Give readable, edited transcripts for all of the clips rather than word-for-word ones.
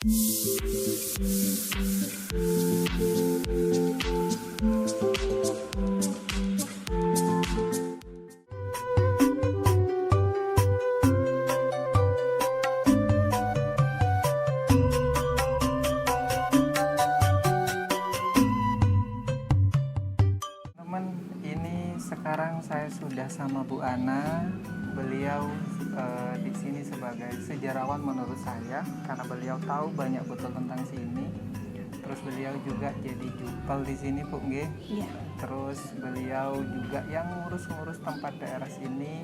Teman, ini sekarang saya sudah sama Bu Ana. Beliau di sini sebagai sejarawan menurut saya, karena beliau tahu banyak betul tentang sini. Terus beliau juga jadi jupel di sini, Bu, nggih. Iya. Terus beliau juga yang ngurus-ngurus tempat daerah sini.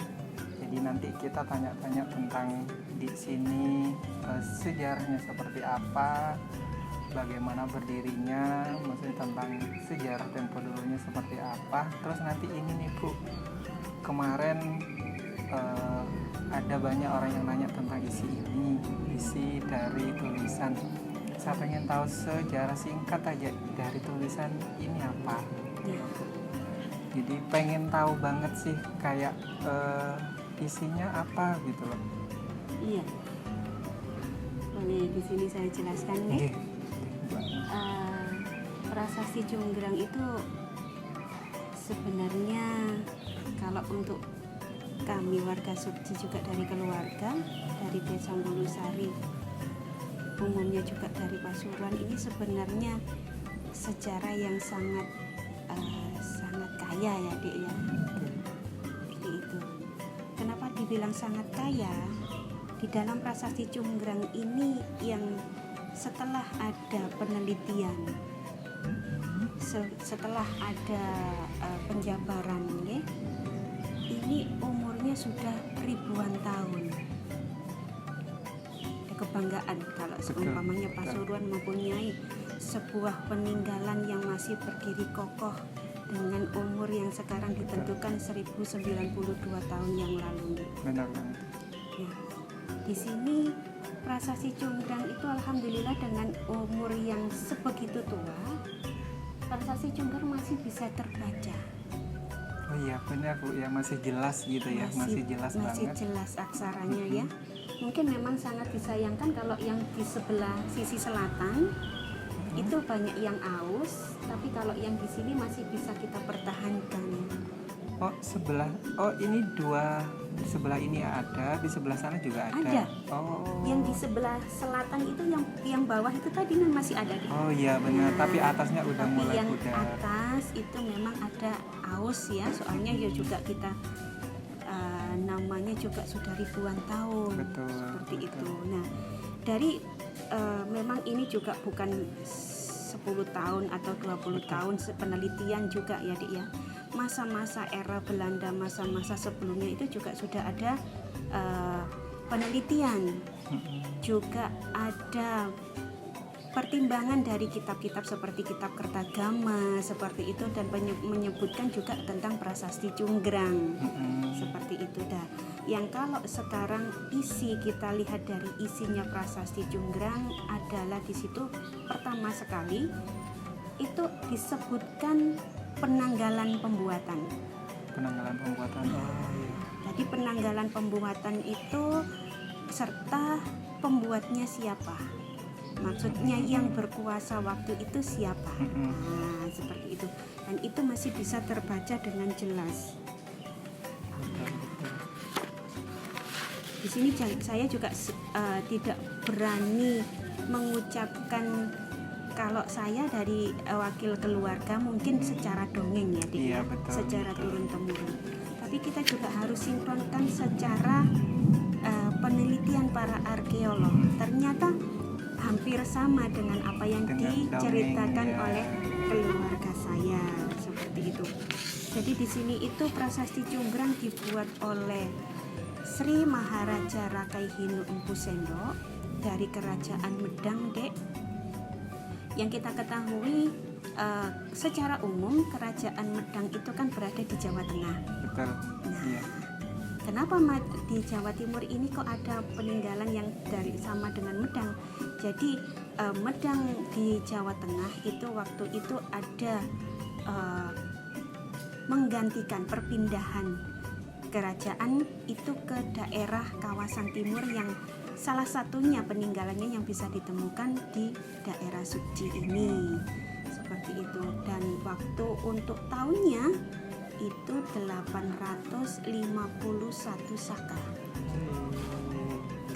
Jadi nanti kita tanya-tanya tentang di sini sejarahnya seperti apa, bagaimana berdirinya, maksudnya tentang sejarah tempo dulunya seperti apa. Terus nanti ini nih, Bu, kemarin ada banyak orang yang nanya tentang isi ini, isi dari tulisan. Saya pengen tahu sejarah singkat aja dari tulisan ini apa. Iya. Jadi pengen tahu banget sih kayak isinya apa gitu loh. Iya. Boleh di sini saya jelaskan nih. Nggih. Prasasti Jonggrang itu sebenarnya kalau untuk kami warga Sukji juga dari keluarga dari Desa Mulusari, umumnya juga dari Pasuruan, ini sebenarnya sejarah yang sangat kaya ya, Dek ya. Seperti itu. Kenapa dibilang sangat kaya? Di dalam prasasti Jonggrang ini yang setelah ada penelitian, setelah ada penjabaran, ya, ini umurnya sudah ribuan tahun. Ada kebanggaan kalau seumpamanya Pasuruan mempunyai sebuah peninggalan yang masih berdiri kokoh dengan umur yang sekarang ditentukan 1092 tahun yang lalu. Benar banget. Nah, di sini prasasti Jonggrang itu alhamdulillah dengan umur yang sebegitu tua, prasasti Jonggrang masih bisa terbaca. Oh iya benar, Bu, ya masih jelas gitu ya, masih jelas masih banget. jelas aksaranya ya. Mungkin memang sangat disayangkan kalau yang di sebelah sisi selatan itu banyak yang aus, tapi kalau yang di sini masih bisa kita pertahankan. Oh sebelah, oh ini dua, di sebelah ini ada, di sebelah sana juga ada. Ada. Oh. Yang di sebelah selatan itu yang bawah itu tadi masih ada. Oh iya benar, tapi atasnya udah Tapi mulai yang pudar. atas itu memang ada aus ya, soalnya ya juga kita namanya juga sudah ribuan tahun. Betul, Seperti betul. itu. Nah, dari memang ini juga bukan 10 tahun atau 20 tahun penelitian juga ya, Dik ya. Masa-masa era Belanda, masa-masa sebelumnya itu juga sudah ada penelitian. Juga ada pertimbangan dari kitab-kitab seperti kitab Kertagama seperti itu, dan menyebutkan juga tentang prasasti Jonggrang. Seperti itu dah. Yang kalau sekarang isi kita lihat dari isinya prasasti Jonggrang adalah di situ pertama sekali itu disebutkan penanggalan pembuatan. Penanggalan pembuatan. Oh iya. Jadi penanggalan pembuatan itu serta pembuatnya siapa. Maksudnya yang berkuasa waktu itu siapa. Nah, seperti itu. Dan itu masih bisa terbaca dengan jelas. Di sini saya juga tidak berani mengucapkan kalau saya dari wakil keluarga mungkin secara dongeng ya, Dik, Iya, ya, betul, secara betul. turun-temurun. Tapi kita juga harus sinkronkan secara penelitian para arkeolog. Ternyata hampir sama dengan apa yang Dengan diceritakan dongeng, ya. oleh keluarga saya, seperti itu. Jadi di sini itu prasasti Jonggrang dibuat oleh Sri Maharaja Rakai Hinu Empu Sendok dari Kerajaan Medang, Dek. Yang kita ketahui secara umum Kerajaan Medang itu kan berada di Jawa Tengah. Betul. Nah, Iya. kenapa di Jawa Timur ini kok ada peninggalan yang dari sama dengan Medang? Jadi Medang di Jawa Tengah itu waktu itu ada menggantikan perpindahan kerajaan itu ke daerah kawasan timur yang salah satunya peninggalannya yang bisa ditemukan di daerah suci ini. Seperti itu. Dan waktu untuk tahunnya itu 851 Saka.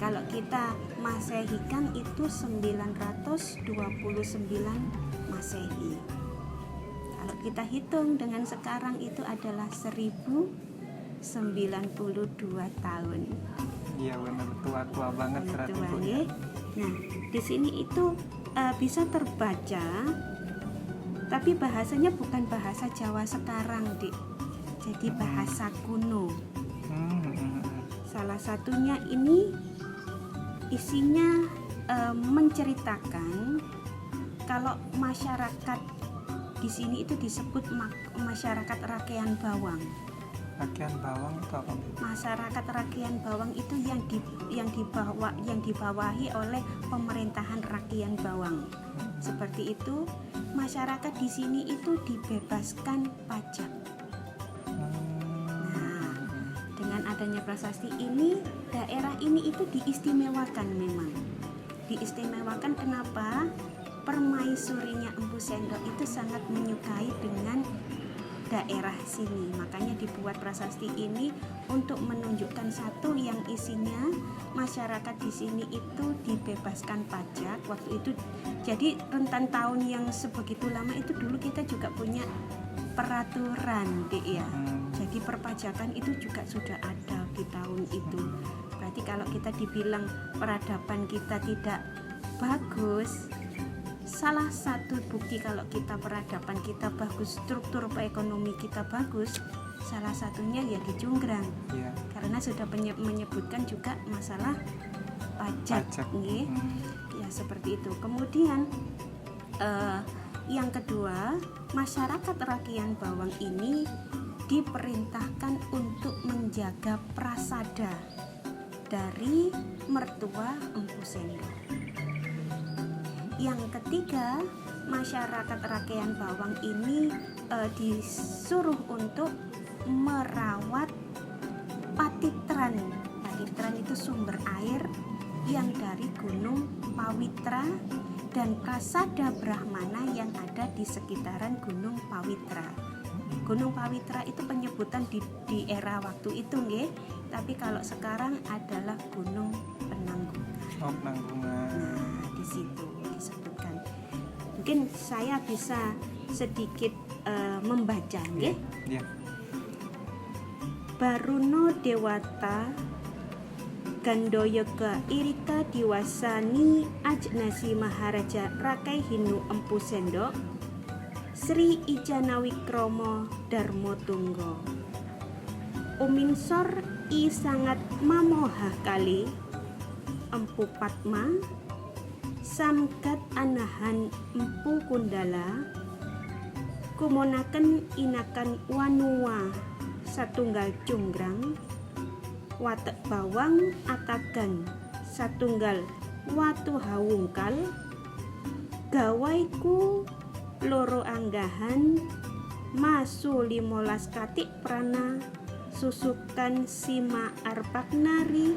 Kalau kita Masehikan itu 929 Masehi. Kalau kita hitung dengan sekarang itu adalah 1092 tahun. Iya benar, tua banget berarti Tua, Bu. ya. Nah, di sini itu bisa terbaca, tapi bahasanya bukan bahasa Jawa sekarang, Dik. Jadi bahasa kuno. Salah satunya ini isinya menceritakan kalau masyarakat di sini itu disebut masyarakat Rakean Bawang. Rakean Bawang itu apa? Masyarakat Rakean Bawang itu yang dibawahi oleh pemerintahan Rakean Bawang. Seperti itu, masyarakat di sini itu dibebaskan pajak. Nah, dengan adanya prasasti ini, daerah ini itu diistimewakan memang. Diistimewakan kenapa? Permaisurinya Empu Sendok itu sangat menyukai dengan daerah sini, makanya dibuat prasasti ini untuk menunjukkan satu yang isinya masyarakat di sini itu dibebaskan pajak waktu itu. Jadi rentan tahun yang sebegitu lama itu dulu kita juga punya peraturan, Dik, ya. Jadi perpajakan itu juga sudah ada di tahun itu. Berarti kalau kita dibilang peradaban kita tidak bagus, salah satu bukti kalau kita peradaban kita bagus, struktur ekonomi kita bagus, salah satunya ya di Jonggrang. Iya. Karena sudah menyebutkan juga masalah pajak. Nggih. Ya seperti itu. Kemudian yang kedua, masyarakat Rakean Bawang ini diperintahkan untuk menjaga prasada dari mertua Empu Sendok. Yang ketiga, masyarakat Rakean Bawang ini disuruh untuk merawat patitran. Patitran itu sumber air yang dari Gunung Pawitra dan prasada Brahmana yang ada di sekitaran Gunung Pawitra. Gunung Pawitra itu penyebutan di era waktu itu, nggih. Tapi kalau sekarang adalah Gunung Penanggungan. Oh, Penanggungan. Nah, di situ disebutkan. Mungkin saya bisa sedikit membaca, nggih. Iya. Baruno Dewata Gandoyoga Irika Diwasani Ajnasi Maharaja Rakai Hinu Empu Sendok Sri Ijanawikromo Darmo Tunggo Uminsor I sangat mamohah kali Empu Padma Samgat anahan Empu Kundala Kumonaken inakan wanua satunggal Jonggrang Watek Bawang atagan satunggal watu hawungkal gawaiku loro anggahan masu 15 katik prana susukan sima arpaknari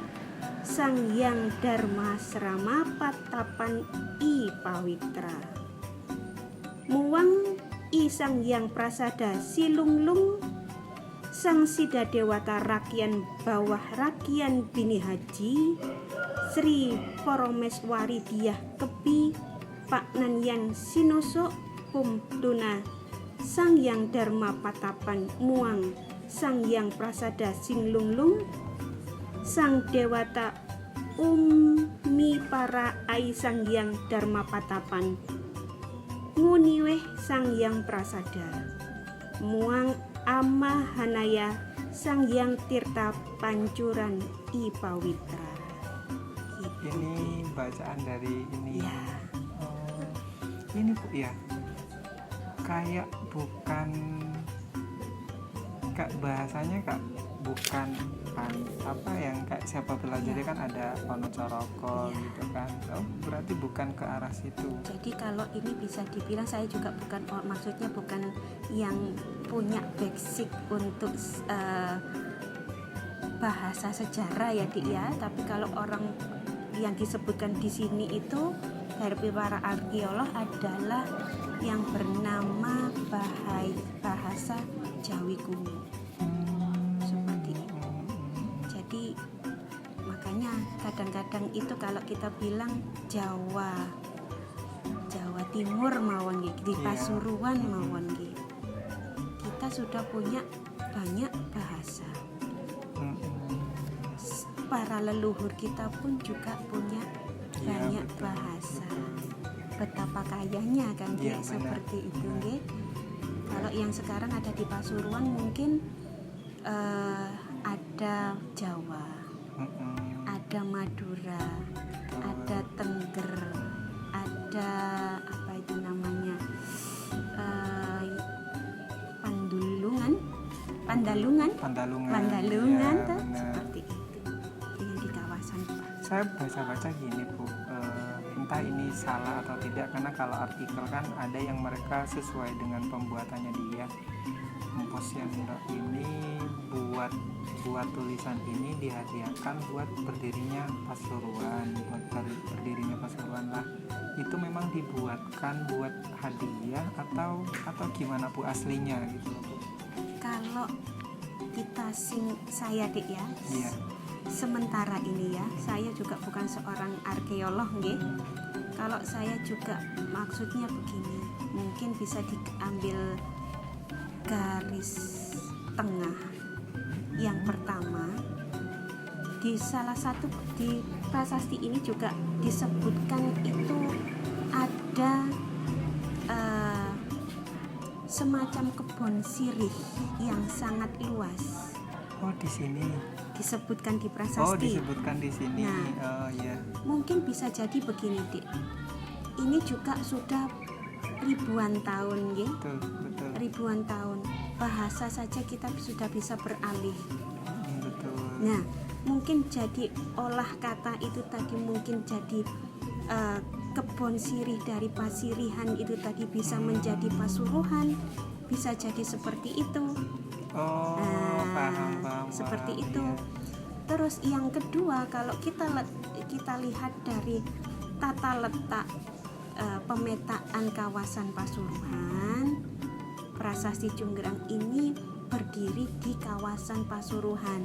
sang yang dharma serama patapan I pawitra muwang I sang yang prasada silunglung Sang Sida Dewata Rakian Bawah Rakian Bini Haji Sri Poromeswari Diah Kebi Pak Nanyan Sinoso Pumtuna Sang Yang Dharma Patapan Muang Sang Yang Prasada Singlunglung Sang Dewata Umi Para Ai Sang Yang Dharma Patapan Nguniweh Sang Yang Prasada Muang Ama Hanaya Sang Yang Tirta Pancuran I Pawitra. Gitu. Ini bacaan dari ini. Ya. Oh, ini Bu ya. Kayak bukan Kak bahasanya Kak bukan apa yang kayak siapa belajar Ya. kan ada Ono Coroko Ya. gitu kan. Oh, berarti bukan ke arah situ. Jadi kalau ini bisa dibilang saya juga bukan maksudnya bukan yang punya basic untuk bahasa sejarah ya Dik ya, tapi kalau orang yang disebutkan di sini itu dari para arkeolog adalah yang bernama bahasa Jawi kuno. Seperti itu. Jadi makanya kadang-kadang itu kalau kita bilang Jawa Timur mawon nggih, di Pasuruan mawon nggih. Kita sudah punya banyak bahasa. Para leluhur kita pun juga punya banyak bahasa. Betapa kayanya kan nggih, seperti itu nggih. Kalau yang sekarang ada di Pasuruan mungkin ada Jawa, ada Madura, ada Tengger, ada apa itu namanya, Pandalungan ya, tuh, seperti itu yang di kawasan. Saya baca-baca gini Bu, entah ini salah atau tidak, karena kalau artikel kan ada yang mereka sesuai dengan pembuatannya dia. Posyandu ini buat tulisan ini dihadiahkan buat berdirinya Pasuruan, lah. Itu memang dibuatkan buat hadiah atau gimana Bu aslinya gitu Bu? Kalau kita saya Dik ya, Iya. Sementara ini ya, saya juga bukan seorang arkeolog nggih. Kalau saya juga maksudnya begini, mungkin bisa diambil garis tengah. Yang pertama, di salah satu di prasasti ini juga disebutkan itu ada semacam kebun sirih yang sangat luas. Oh, di sini. Disebutkan di prasasti. Oh, disebutkan di sini. Nah, oh ya. Mungkin bisa jadi begini, Dik. Ini juga sudah ribuan tahun, ya. Betul. Ribuan tahun. Bahasa saja kita sudah bisa beralih. Betul. Nah, mungkin jadi olah kata itu tadi mungkin jadi kebun sirih dari Pasirihan itu tadi bisa menjadi Pasuruhan, bisa jadi seperti itu. Oh, paham. Seperti itu. Ya. Terus yang kedua, kalau kita lihat dari tata letak pemetaan kawasan Pasuruan, Prasasti Cunggrang ini berdiri di kawasan Pasuruan.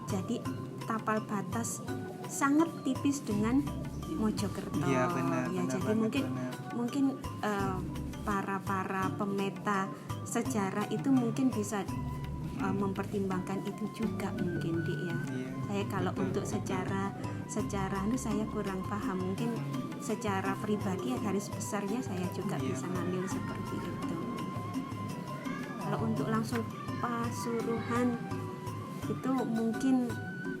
Jadi tapal batas sangat tipis dengan Mojokerto. Iya, benar. Jadi mungkin para pemeta sejarah itu mungkin bisa mempertimbangkan itu juga mungkin Dik ya. Iya, Saya kalau untuk secara itu saya kurang paham. Mungkin secara pribadi ya garis besarnya saya juga bisa ngambil seperti itu. Kalau untuk langsung Pasuruan itu mungkin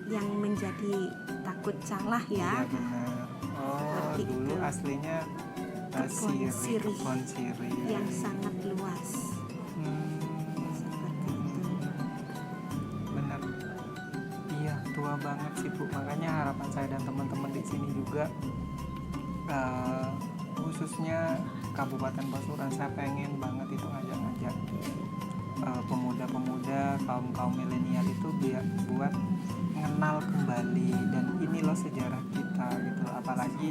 yang menjadi takut salah ya. Iya, benar. Oh, Seperti dulu itu. aslinya Kebun sirih yang Iya. sangat luas. Seperti itu. Benar. Iya, tua banget sih Bu. Makanya harapan saya dan teman-teman di sini juga khususnya Kabupaten Pasuruan, saya pengen banget itu ngajak pemuda-pemuda, kaum milenial itu buat mengenal kembali dan ini loh sejarah kita gitu. Apalagi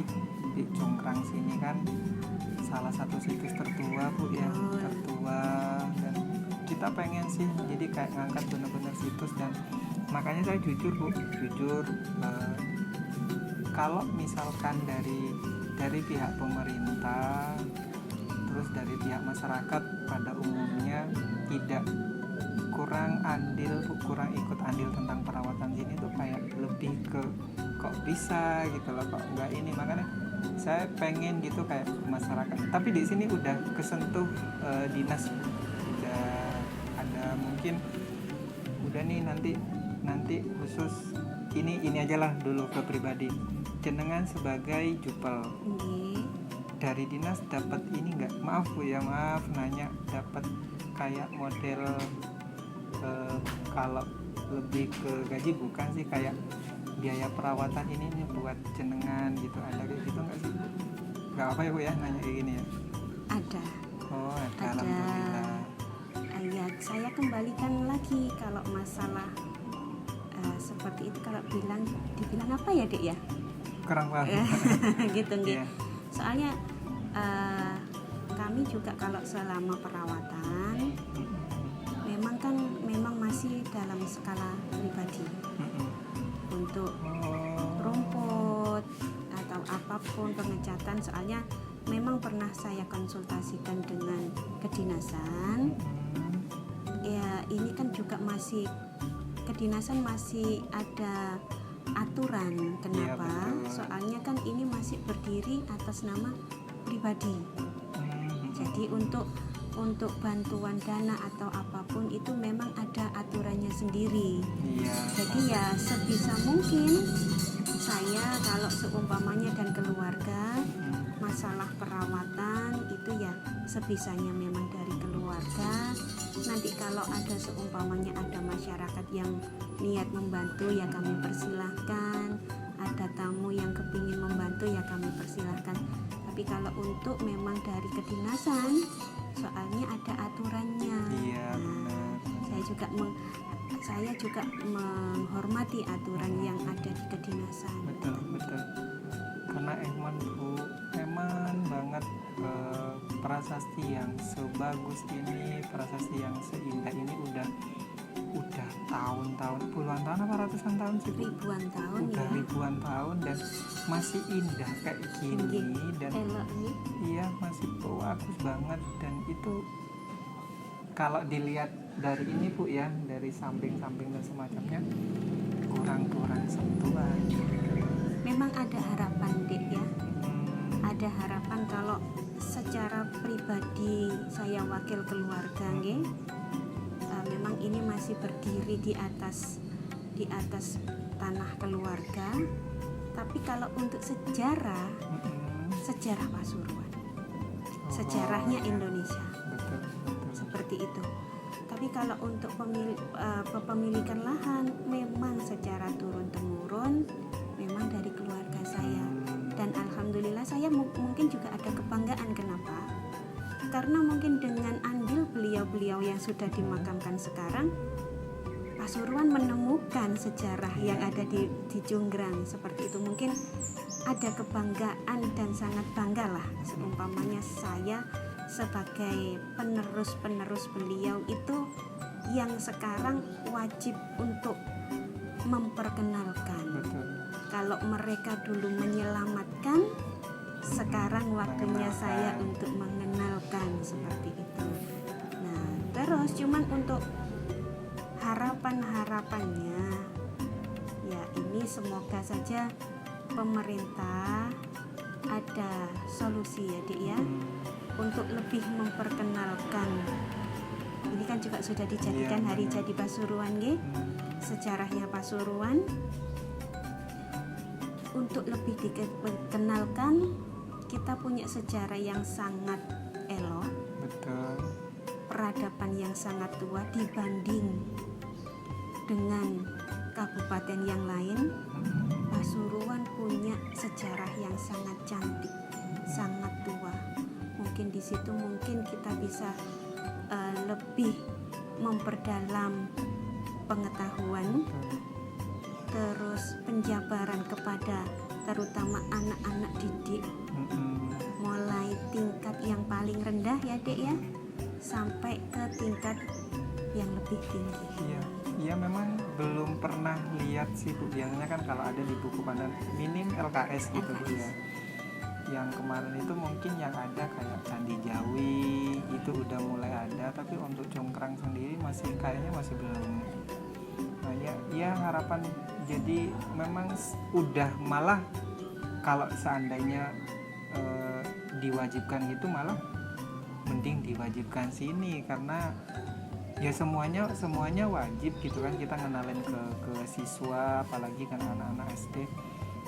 di Cungkrang sini kan salah satu situs tertua Bu ya, tertua, dan kita pengen sih jadi kayak ngangkat bener-bener situs. Dan makanya saya jujur Bu, kalau misalkan dari pihak pemerintah terus dari pihak masyarakat pada umumnya tidak kurang ikut andil tentang perawatan sini tuh kayak lebih ke kok bisa gitu loh, kok enggak ini. Makanya saya pengen gitu kayak masyarakat, tapi di sini udah kesentuh dinas, udah ada mungkin udah nih nanti khusus ini aja lah dulu ke pribadi, jenengan sebagai jupel dari dinas dapat ini nggak, maaf nanya, dapat kayak model kalau lebih ke gaji bukan sih, kayak biaya perawatan ini nih buat jenengan gitu, ada kayak gitu nggak sih? Nggak apa ya Bu ya nanya kayak gini ya? Ada. Oh ada. Alhamdulillah. Ya, saya kembalikan lagi kalau masalah seperti itu, kalau dibilang apa ya Dek ya? kurang paham. gitu nggih. Iya. Soalnya kami juga kalau selama perawatan memang masih dalam skala pribadi. Untuk rumput atau apapun pengecatan, soalnya memang pernah saya konsultasikan dengan kedinasan. Ya ini kan juga masih kedinasan masih ada aturan. Kenapa? Iya, betul. Soalnya kan ini masih berdiri atas nama pribadi. Jadi untuk bantuan dana atau apapun itu memang ada aturannya sendiri. Iya. Jadi ya sebisa mungkin saya kalau seumpamanya dan keluarga masalah perawatan itu ya sebisanya memang dari keluarga. Nanti kalau ada seumpamanya ada masyarakat yang niat membantu ya kami persilahkan. Ada tamu yang kepingin membantu ya kami persilahkan. Tapi kalau untuk memang dari kedinasan soalnya ada aturannya. Iya, benar. Saya juga menghormati aturan yang ada di kedinasan. Betul. Karena emang banget prasasti yang sebagus ini, prasasti yang seindah ini udah tahun-tahun, puluhan tahun apa ratusan tahun sih? Ribuan tahun Udah ya. ribuan tahun dan masih indah kayak gini dan Eloknya. iya masih bagus banget. Dan itu kalau dilihat dari ini Bu ya, dari samping-samping dan semacamnya kurang sentuhan. Memang ada harapan Dek ya. Ada harapan kalau secara pribadi saya wakil keluarga nggih. Memang ini masih berdiri di atas tanah keluarga. Tapi kalau untuk sejarah Pasuruan. Sejarahnya Indonesia. Betul. Seperti itu. Tapi kalau untuk kepemilikan lahan memang secara turun-temurun memang dari keluarga saya. Dan alhamdulillah saya mungkin juga ada kebanggaan. Kenapa? Karena mungkin dengan andil beliau-beliau yang sudah dimakamkan sekarang, Pasuruan menemukan sejarah yang ada di Jonggrang. Seperti itu mungkin ada kebanggaan dan sangat bangga lah seumpamanya saya sebagai penerus beliau itu yang sekarang wajib untuk memperkenalkan. Betul. Kalau mereka dulu menyelamatkan, sekarang waktunya saya untuk mengenalkan seperti itu. Nah, terus cuman untuk harapannya ya ini semoga saja pemerintah ada solusi ya Dik ya untuk lebih memperkenalkan. Ini kan juga sudah dijadikan hari jadi Pasuruan nggih. Sejarahnya Pasuruan untuk lebih dikenalkan. Kita punya sejarah yang sangat elok. Betul. Peradaban yang sangat tua dibanding dengan kabupaten yang lain. Pasuruan punya sejarah yang sangat cantik, sangat tua. Mungkin di situ kita bisa lebih memperdalam pengetahuan, terus penjabaran kepada terutama anak-anak didik, mulai tingkat yang paling rendah ya Dek ya, sampai ke tingkat yang lebih tinggi. Iya memang belum pernah lihat sih Bu. Biasanya kan kalau ada di buku panduan minim LKS gitu Bu ya. Yang kemarin itu mungkin yang ada kayak Candi Jawi itu udah mulai ada, tapi untuk Jonggrang sendiri kayaknya masih belum. Nah ya harapan jadi memang udah malah kalau seandainya diwajibkan gitu malah mending diwajibkan sini karena ya semuanya wajib gitu kan, kita ngenalin ke siswa apalagi kan anak-anak SD,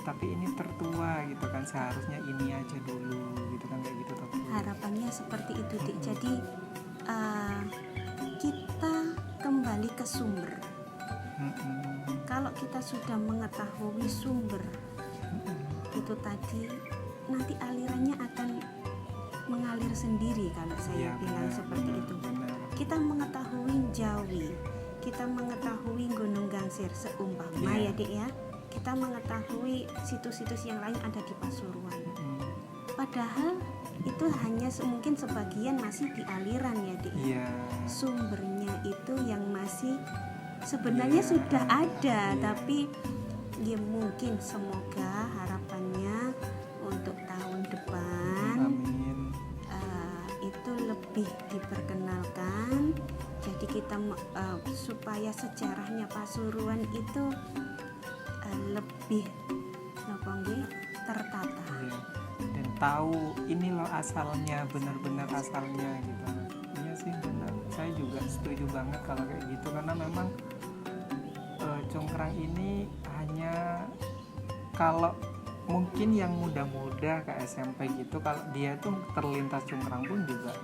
tapi ini tertua gitu kan, seharusnya ini aja dulu gitu kan, kayak gitu. Harapannya seperti itu Dik. Jadi kita kembali ke sumber. Kalau kita sudah mengetahui sumber itu tadi, nanti alirannya akan mengalir sendiri kalau saya bilang seperti itu. Kita mengetahui Jawi, kita mengetahui Gunung Gangsir seumpama ya Dek ya, kita mengetahui situs-situs yang lain ada di Pasuruan. Mm. Padahal itu hanya mungkin sebagian masih di aliran ya, Dik. Iya. Sumbernya itu yang masih sebenarnya Iya. sudah ada, Iya. tapi ya mungkin semoga harapannya untuk tahun depan Amin. itu lebih diperkenalkan. Jadi kita supaya sejarahnya Pasuruan itu lebih tertata. Iya. Dan tahu ini loh asalnya, benar-benar asalnya gitu. Iya sih benar. Saya juga setuju banget kalau kayak gitu, karena memang congkrang ini hanya, kalau mungkin yang muda-muda ke SMP gitu, kalau dia tuh terlintas congkrang pun juga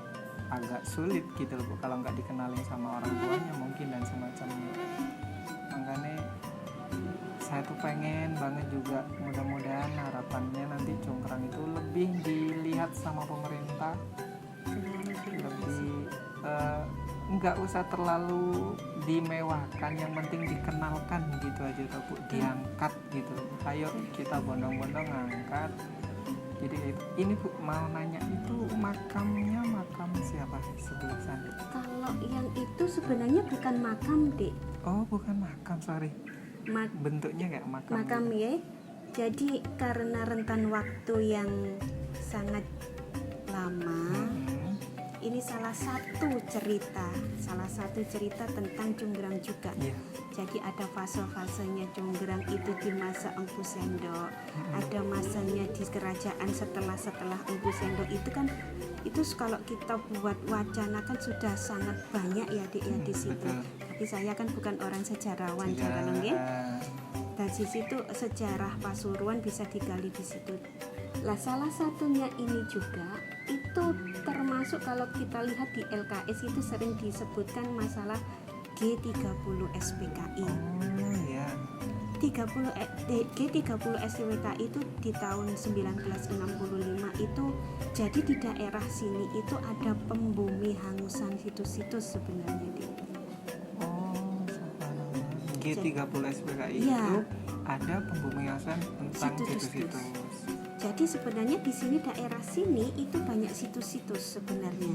agak sulit gitu loh Bu, kalau nggak dikenalin sama orang tuanya mungkin dan semacamnya. Makanya saya tuh pengen banget juga, mudah-mudahan harapannya nanti congkrang itu lebih dilihat sama pemerintah, lebih nggak usah terlalu dimewahkan, yang penting dikenalkan gitu aja tuh Bu, diangkat gitu. Ayo kita bondong-bondong ngangkat. Jadi ini Bu mau nanya, itu makamnya makam siapa sebelah sana? Kalau yang itu sebenarnya bukan makam, Dek. Oh bukan makam, sorry. Bentuknya kayak makam. Makam gitu. ya. Jadi karena rentan waktu yang sangat lama, ini salah satu cerita tentang congkrang juga. Iya. Jadi ada fase-fasenya congkrang itu di masa Empu Sendok, ada masanya di kerajaan setelah Empu Sendok. Itu kan, itu kalau kita buat wacana kan sudah sangat banyak ya, Dik, ya di situ. Betul. Tapi saya kan bukan orang sejarawan, jangan ya. Dan di situ sejarah Pasuruan bisa digali di situ. Lah salah satunya ini juga itu termasuk, kalau kita lihat di LKS itu sering disebutkan masalah G30 SPKI. Oh iya. G30 SPKI itu di tahun 1965 itu, jadi di daerah sini itu ada pembumi hangusan situs-situs sebenarnya, Dik. Oh, G30 SPKI Iya. itu ada pembumian tentang situs-situs. Jadi sebenarnya di sini, daerah sini itu banyak situs-situs sebenarnya.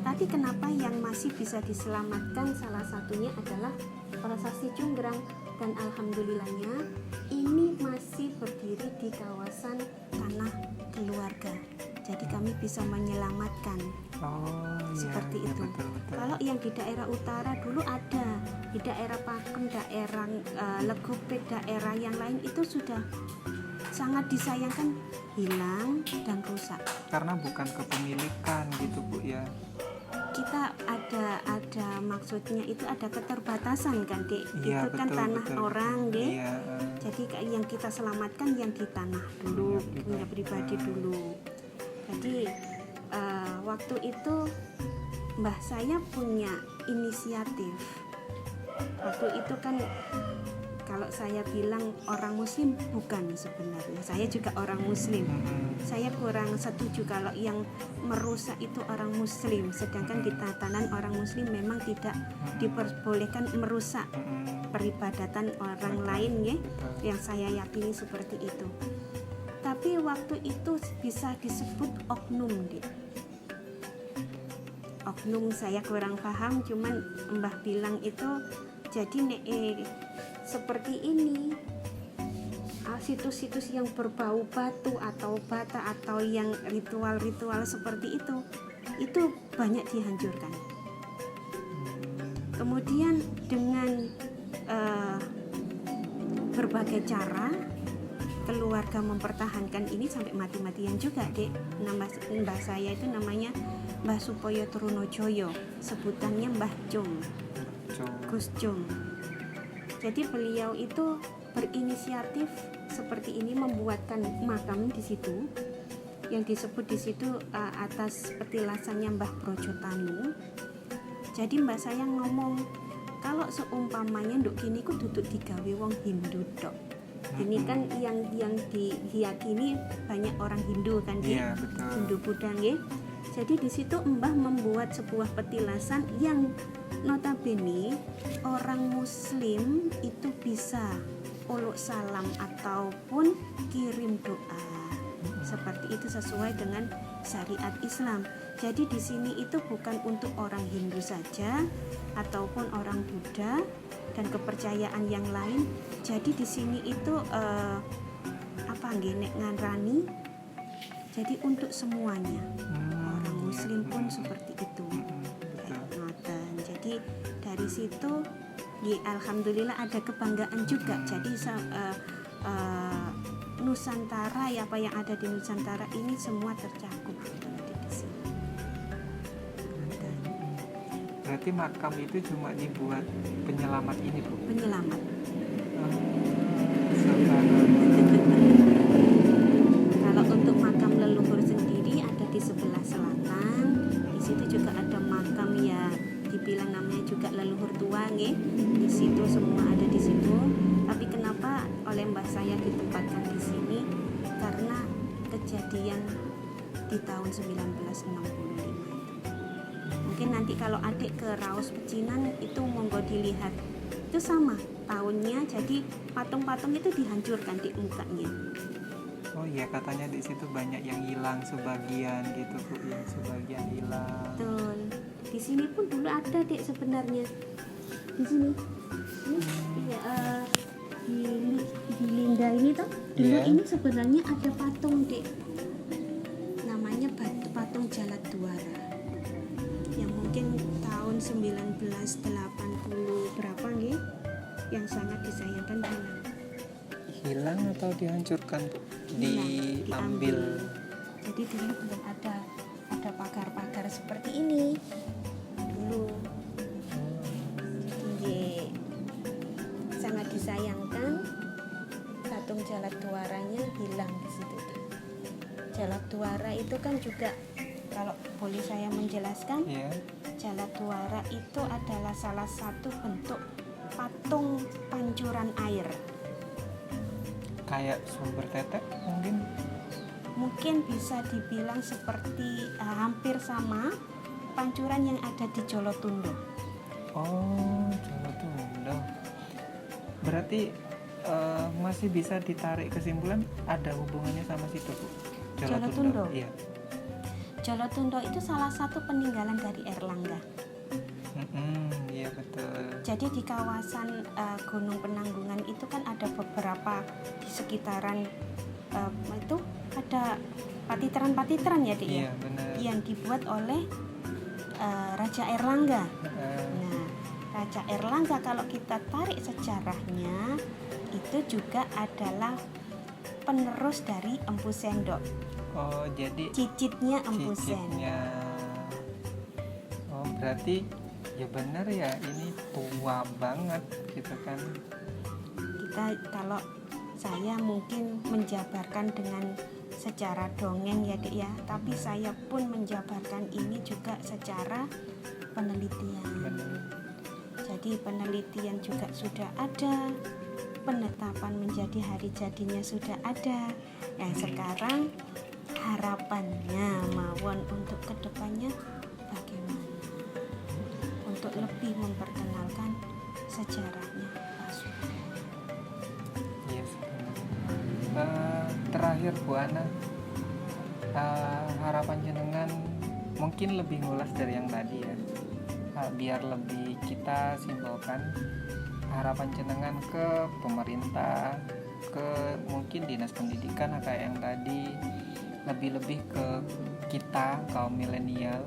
Tapi kenapa yang masih bisa diselamatkan, salah satunya adalah Prasasti Congkrang, dan alhamdulillahnya ini masih berdiri di kawasan tanah keluarga. Jadi kami bisa menyelamatkan. Oh iya. Seperti iya, itu. betul. Kalau yang di daerah utara dulu ada, di daerah Pakem, daerah Legopek, daerah yang lain itu sudah sangat disayangkan, hilang dan rusak. Karena bukan kepemilikan gitu Bu ya. Kita ada maksudnya itu ada keterbatasan kan, Dek. Iya, Itu kan betul, tanah betul. orang, Dek. Iya. Jadi yang kita selamatkan yang di tanah dulu, punya pribadi dulu. Jadi waktu itu mbah saya punya inisiatif. Waktu itu kan, kalau saya bilang orang muslim, bukan sebenarnya. Saya juga orang muslim. Saya kurang setuju kalau yang merusak itu orang muslim. Sedangkan di tatanan orang muslim memang tidak diperbolehkan merusak peribadatan orang lain ya. Yang saya yakini seperti itu. Tapi waktu itu bisa disebut oknum, Dik. Oknum saya kurang paham, cuman mbah bilang itu jadi seperti ini, situs-situs yang berbau batu atau bata atau yang ritual-ritual seperti itu banyak dihancurkan. Kemudian dengan berbagai cara keluarga mempertahankan ini sampai mati-matian juga, Dek. Nama mbah saya itu namanya Mbah Supoyo Trunojoyo, sebutannya Mbah Cung, Gus Cung. Jadi beliau itu berinisiatif seperti ini, membuatkan makam di situ yang disebut di situ atas petilasannya Mbah Brojotanu. Jadi mbah saya ngomong, kalau seumpamanya nduk kini ku duduk digawe wong Hindu tok. Ini kan yang diyakini banyak orang Hindu kan, Iya, betul. Hindu Buddha nggih. Jadi di situ mbah membuat sebuah petilasan yang notabene orang muslim itu bisa uluk salam ataupun kirim doa. Seperti itu sesuai dengan syariat Islam. Jadi di sini itu bukan untuk orang Hindu saja ataupun orang Buddha dan kepercayaan yang lain. Jadi di sini itu apa nggih nek ngarani? Jadi untuk semuanya. Orang Muslim pun seperti itu. Ngoten. Jadi dari situ ya, alhamdulillah ada kebanggaan juga. Jadi Nusantara ya, apa yang ada di Nusantara ini semua tercakup gitu di sini. Berarti makam itu cuma dibuat penyelamat ini, Bu? Penyelamat. Kalau untuk makam leluhur sendiri ada di sebelah selatan. Di situ juga ada makam ya, dibilang namanya juga leluhur tua nggih. Di situ semua ada di situ. Tapi kenapa oleh mbah saya ditempatkan di sini? Karena kejadian di tahun 1965 itu. Mungkin nanti kalau adik ke Raos Pecinan itu monggo dilihat. Itu sama tahunnya, jadi patung-patung itu dihancurkan di mukanya. Oh iya, katanya di situ banyak yang hilang sebagian gitu, Bu, yang sebagian hilang. Betul. Di sini pun dulu ada, Dek, sebenarnya. Di sini. Iya, di Lingga ini tuh dulu ini sebenarnya ada patung, Dek. Namanya patung Jalat Duara. Yang mungkin tahun 1980 berapa nggih? Yang sangat disayangkan Hilang atau dihancurkan? Diambil. Jadi dulu belum ada pagar-pagar seperti ini dulu. Jadi sangat disayangkan patung Jalat Duaranya hilang di situ. Jalat Duara itu kan juga, kalau boleh saya menjelaskan, Jalat Duara itu adalah salah satu bentuk patung pancuran air. Kayak sumber tetek mungkin bisa dibilang seperti hampir sama pancuran yang ada di Jolotundo. Oh, Jolotundo. Berarti masih bisa ditarik kesimpulan ada hubungannya sama situ, Bu? Jolotundo. Iya. Jolotundo itu salah satu peninggalan dari Erlangga. Iya betul. Jadi di kawasan Gunung Penanggungan itu kan ada beberapa di sekitaran itu ada patiteran ya, Dik, Iya, ya? benar. Yang dibuat oleh Raja Erlangga. Nah, Raja Erlangga kalau kita tarik sejarahnya itu juga adalah penerus dari Empu Sendok. Oh, jadi Cicitnya Empu Sendok. Oh, berarti ya benar ya, ini tua banget gitu kan. Kita kalau saya mungkin menjabarkan dengan secara dongeng ya, Dek, ya, tapi saya pun menjabarkan ini juga secara penelitian. Jadi penelitian juga sudah ada, penetapan menjadi hari jadinya sudah ada. Yang sekarang harapannya mawon untuk kedepannya bagaimana untuk lebih memperkenalkan sejarahnya Pasuruan. Yes. Terakhir Bu Ana, harapan jenengan mungkin lebih ngulas dari yang tadi ya, biar lebih kita simpulkan harapan jenengan ke pemerintah, ke mungkin dinas pendidikan kayak yang tadi, lebih-lebih ke kita kaum milenial,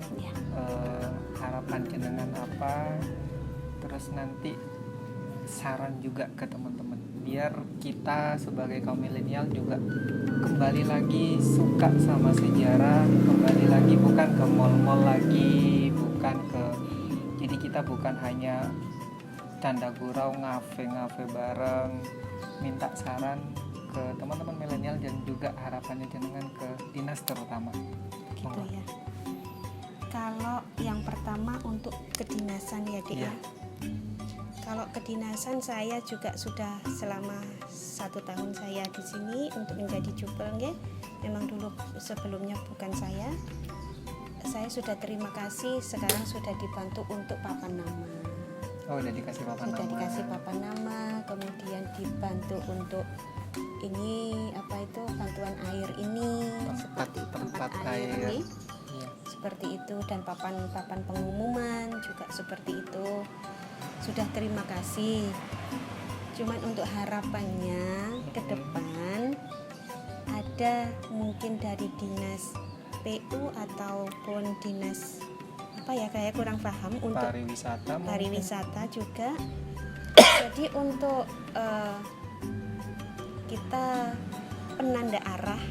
harapan jenengan apa, terus nanti saran juga ke teman-teman biar kita sebagai kaum milenial juga kembali lagi suka sama sejarah, kembali lagi bukan ke mall-mall lagi, jadi kita bukan hanya canda gurau, ngafe bareng, minta saran ke teman-teman milenial dan juga harapannya jenengan ke dinas terutama. Gitu ya. Kalau yang pertama untuk kedinasan ya, Dek, ya. Kalau kedinasan saya juga sudah selama 1 tahun saya di sini untuk menjadi jubel, ya. Memang dulu sebelumnya bukan saya sudah terima kasih, sekarang sudah dibantu untuk papan nama. Oh, udah dikasih papan Sudah nama. dikasih papan nama, kemudian dibantu untuk ini apa itu bantuan air ini, seperti tempat air ini, Iya. seperti itu, dan papan pengumuman juga seperti itu. Sudah terima kasih. Cuman untuk harapannya ke depan ada mungkin dari dinas PU ataupun dinas apa ya, kayak kurang paham untuk Pariwisata mungkin. pariwisata juga. Jadi untuk kita penanda arah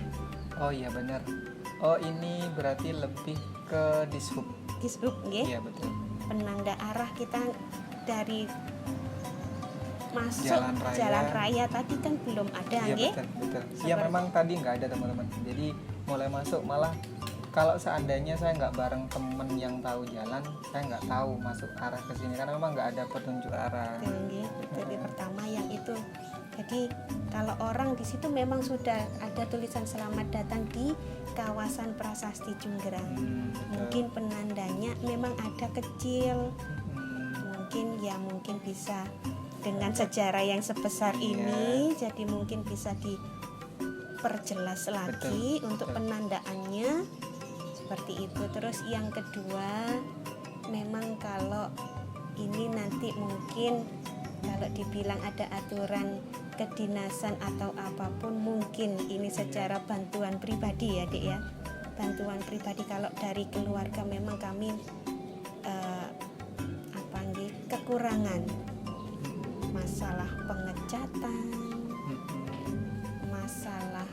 Oh iya benar. Oh ini berarti lebih ke dishub. Dishub nggih. Iya betul. Penanda arah kita dari masuk Jalan raya. jalan raya tadi kan belum ada Iya nggih. betul betul. Iya Seperti- memang tadi nggak ada teman-teman. Jadi mulai masuk malah kalau seandainya saya nggak bareng temen yang tahu jalan, saya nggak tahu masuk arah ke sini karena memang nggak ada petunjuk arah. Betul, nggih. Jadi pertama yang itu. Jadi kalau orang di situ memang sudah ada tulisan selamat datang di kawasan Prasasti Junggrang. Betul. Mungkin penandanya memang ada kecil, Hmm, mungkin bisa dengan sejarah yang sebesar Iya. ini, jadi mungkin bisa diperjelas lagi Betul, untuk betul. penandaannya seperti itu. Terus yang kedua, memang kalau ini nanti mungkin kalau dibilang ada aturan kedinasan atau apapun, mungkin ini secara bantuan pribadi ya Dek ya, bantuan pribadi. Kalau dari keluarga memang kami apa nggih, kekurangan masalah pengecatan, masalah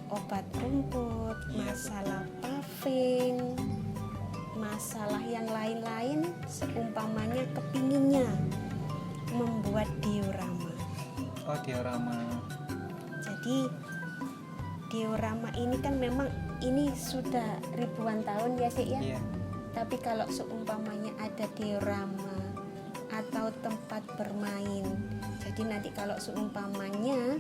obat rumput, Iya, masalah paving, masalah yang lain-lain, seumpamanya kepinginnya membuat diorama. Oh diorama. Jadi diorama ini kan memang ini sudah ribuan tahun ya Dek ya. Iya. Tapi kalau seumpamanya ada diorama atau tempat bermain, jadi nanti kalau seumpamanya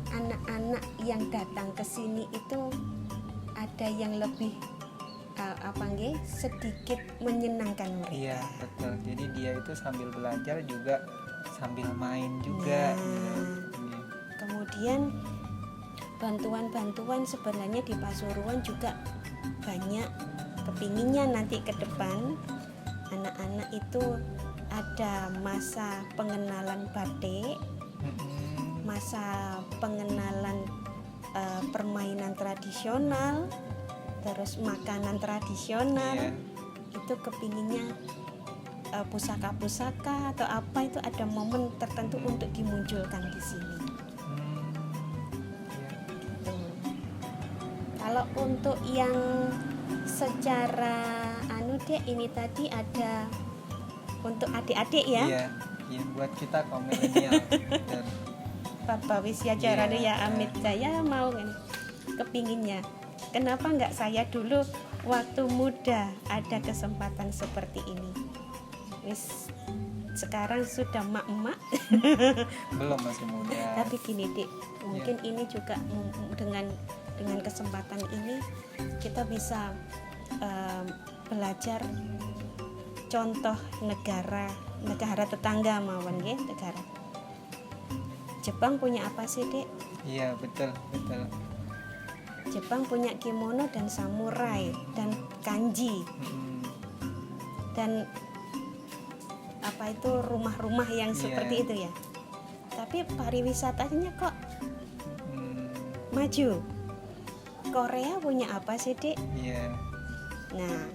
anak-anak yang datang ke sini itu ada yang lebih apa nggih, sedikit menyenangkan mereka. Iya betul. Jadi dia itu sambil belajar juga sambil main juga. Nah. Iya. Kemudian bantuan-bantuan sebenarnya di Pasuruan juga banyak. Kepinginnya nanti ke depan anak-anak itu ada masa pengenalan batik, Mm-mm. masa pengenalan permainan tradisional, terus makanan tradisional. Iya. Itu kepinginnya pusaka-pusaka atau apa itu ada momen tertentu untuk dimunculkan di sini. Iya. Tuh. Kalau untuk yang secara Dek, ini tadi ada untuk adik-adik ya. Iya. Iya buat kita kaum milenial. Dan Bapak Wisya Jarane Iya. ya Amit, saya mau kan kepinginnya. Kenapa nggak saya dulu waktu muda ada kesempatan seperti ini? Wis sekarang sudah mak-mak. belum masih muda. Tapi gini Dik, mungkin ini juga dengan kesempatan ini kita bisa belajar contoh negara tetangga mawon nggih, negara. Jepang punya apa sih Dek? Iya betul betul. Jepang punya kimono dan samurai dan kanji Mm-mm. dan apa itu rumah-rumah yang Iya. seperti itu ya. Tapi pariwisatanya kok Mm, maju. Korea punya apa sih Dek? Iya. Nah,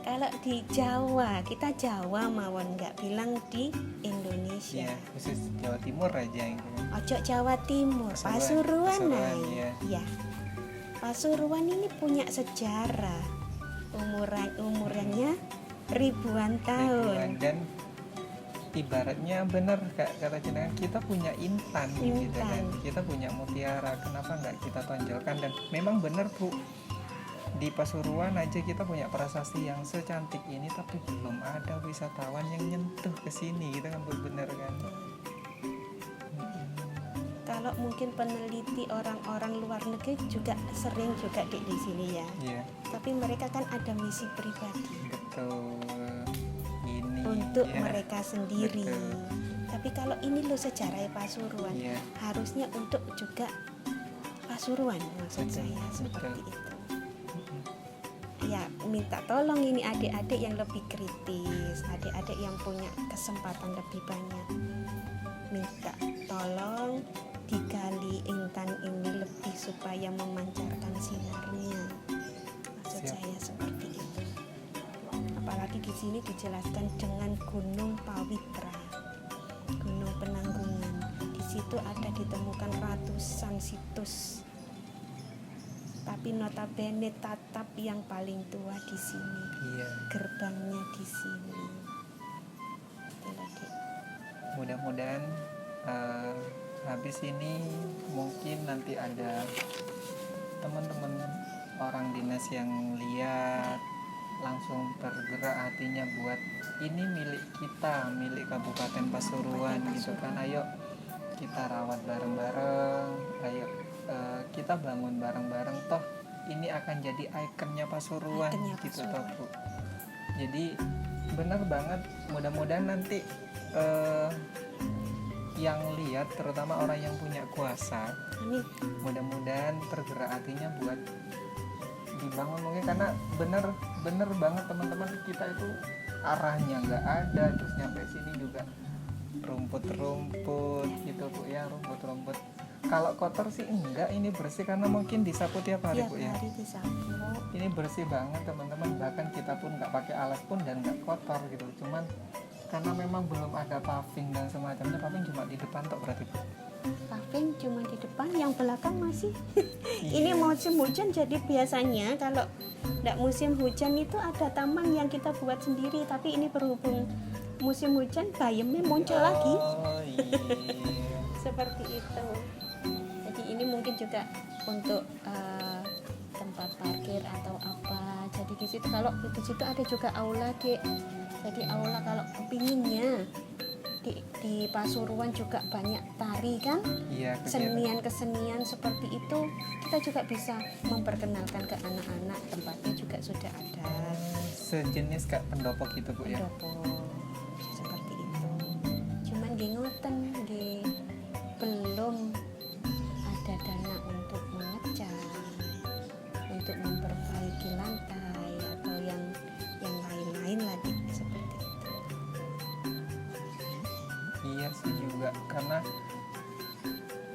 kalau di Jawa, kita Jawa mawon nggak bilang di Indonesia. Iya khusus Jawa Timur aja yang itu. Ojo Jawa Timur, Pasuruan nah. Iya. Ya. Pasuruan ini punya sejarah. Umurannya ribuan tahun. Dan ibaratnya bener kata jenengan, kita punya intan gitu kan, kita punya mutiara, kenapa nggak kita tonjolkan? Dan memang bener Bu, di Pasuruan aja kita punya prasasti yang secantik ini, tapi belum ada wisatawan yang nyentuh ke sini gitu kan Bu, bener kan? Kalau mungkin peneliti orang-orang luar negeri juga sering juga di sini ya. Iya Tapi mereka kan ada misi pribadi. betul. Ini untuk ya. mereka sendiri. Betul. Tapi kalau ini loh sejarah Pasuruan, Iya. harusnya untuk juga Pasuruan maksud Betul, saya seperti betul. itu. Ya minta tolong ini adik-adik yang lebih kritis, adik-adik yang punya kesempatan lebih banyak, minta tolong digali intan ini lebih supaya memancarkan sinarnya. Maksud Siap. saya seperti itu. Apalagi di sini dijelaskan dengan Gunung Pawitra, Gunung Penanggungan. Di situ ada ditemukan ratusan situs. Tapi notabene tatap yang paling tua di sini, Iya. gerbangnya di sini. Itu loh, Dik. Mudah-mudahan habis ini mungkin nanti ada teman-teman orang dinas yang lihat langsung tergerak hatinya buat ini milik kita, milik Kabupaten Pasuruan gitu kan. Ayo kita rawat bareng-bareng, ayo kita bangun bareng-bareng, toh ini akan jadi ikonnya Pasuruan Ikonnya gitu Pasuruan. toh Bu. Jadi benar banget, mudah-mudahan nanti yang lihat terutama orang yang punya kuasa, Amin. mudah-mudahan tergerak hatinya buat dibangun mungkin, karena bener banget teman-teman, kita itu arahnya nggak ada, terus nyampe sini juga rumput-rumput gitu Bu ya, rumput-rumput. Kalau kotor sih enggak, ini bersih karena mungkin disapu tiap hari Tiap Bu ya. hari disapu. Ini bersih banget teman-teman, bahkan kita pun nggak pakai alas pun dan nggak kotor gitu. Cuman karena memang belum ada paving dan semacamnya, paving cuma di depan tok berarti Bu. Paving cuma di depan, yang belakang masih. Iya. Ini musim hujan, jadi biasanya kalau tidak musim hujan itu ada taman yang kita buat sendiri. Tapi ini berhubung musim hujan, bayamnya muncul lagi. Oh iya. Seperti itu. Jadi ini mungkin juga untuk tempat parkir atau apa. Jadi di situ, kalau di situ ada juga aula, Dek. Jadi aula kalau kepinginnya di Pasuruan juga banyak tari kan, Iya, kegiatan. kesenian-kesenian seperti itu, kita juga bisa memperkenalkan ke anak-anak. Tempatnya juga sudah ada, Sejenis kayak pendopo gitu Bu ya. pendopo seperti itu. Cuman nggih ngoten nggih, belum ada dana untuk mengecat, untuk memperbaiki lantai atau yang lain-lain lagi seperti itu. Iya sih juga, karena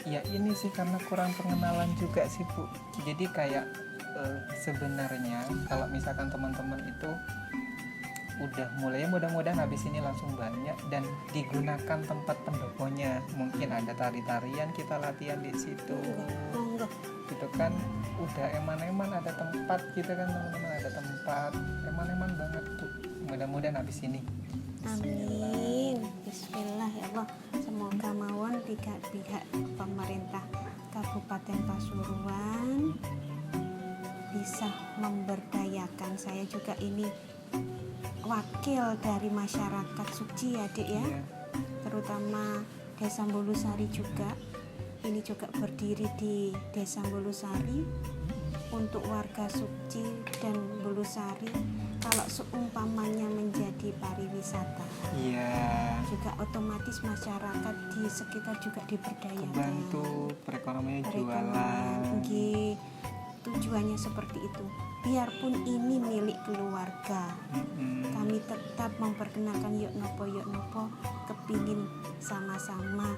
ya ini sih karena kurang pengenalan juga sih Bu. Jadi kayak sebenarnya kalau misalkan teman-teman itu udah mulai, mudah-mudahan habis ini langsung banyak dan digunakan tempat pendoponya. Mungkin ada tari-tarian, kita latihan di situ Monggo. gitu kan. Udah eman-eman ada tempat gitu kan teman-teman, ada tempat eman-eman banget Bu. Mudah-mudahan habis ini. Amin. Bismillah ya Allah. Semoga mawon pihak pemerintah Kabupaten Pasuruan bisa memberdayakan. Saya juga ini wakil dari masyarakat Suci ya Dik ya. Iya. Terutama Desa Mulusari juga. Ini juga berdiri di Desa Mulusari untuk warga Suci dan Mulusari. Kalau seumpamanya menjadi pariwisata, Iya. juga otomatis masyarakat di sekitar juga diberdayakan. Kebantu perekonomian Perekonomian, jualan. nggih. Tujuannya seperti itu. Biarpun ini milik keluarga, kami tetap memperkenalkan yuk nopo kepingin sama-sama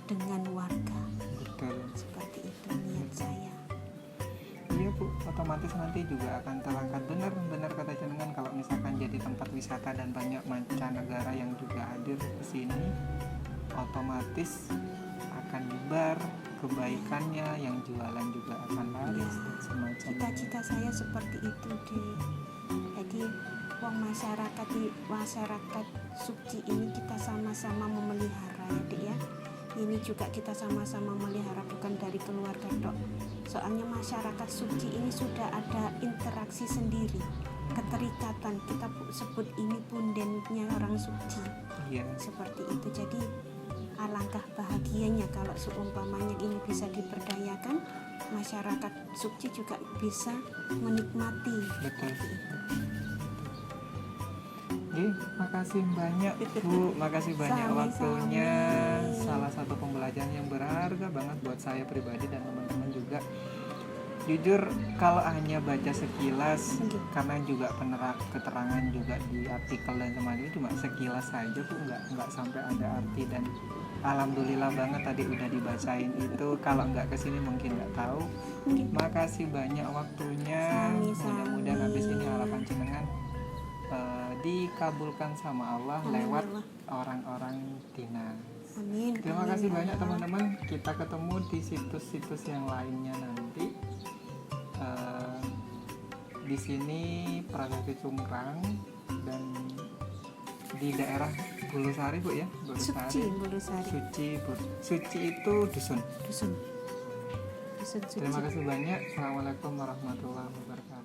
dengan warga. Betul. Seperti itu niat saya. Iya Bu, otomatis nanti juga akan terangkat, benar kata jenengan, kalau misalkan jadi tempat wisata dan banyak mancanegara yang juga hadir ke sini, otomatis akan nyebar kebaikannya, yang jualan juga akan laris Iya. dan semacamnya. Cita-cita saya seperti itu deh. Jadi wong masyarakat Suci ini kita sama-sama memelihara ya Dik ya. Ini juga kita sama-sama melihara, bukan dari keluarga dok. Soalnya masyarakat Suci ini sudah ada interaksi sendiri, keterikatan, kita sebut ini pundennya orang Suci. Iya. Seperti itu. Jadi alangkah bahagianya kalau seumpamanya ini bisa diberdayakan, masyarakat Suci juga bisa menikmati. Betul. Seperti itu. Makasih banyak Bu, makasih banyak Sama-sama. waktunya. Salah satu pembelajaran yang berharga banget buat saya pribadi dan teman-teman juga. Jujur kalau hanya baca sekilas, Oke. karena juga keterangan juga di artikel dan semacamnya cuma sekilas saja Bu, nggak sampai ada arti. Dan alhamdulillah banget tadi udah dibacain itu. Kalau nggak kesini mungkin nggak tahu. Oke. Makasih banyak waktunya. Sami-sami. Mudah-mudahan habis ini harapan jenengan dikabulkan sama Allah Amin, lewat ya Allah. orang-orang dinas. Amin. Terima Amin, kasih ya banyak Allah. teman-teman. Kita ketemu di situs-situs yang lainnya nanti. Di sini Prasasti Cungkrang dan di daerah Bulusari Bu ya. Suci, Bulusari. Suci itu dusun. Dusun. Dusun suci. Terima kasih banyak. Assalamualaikum warahmatullahi wabarakatuh.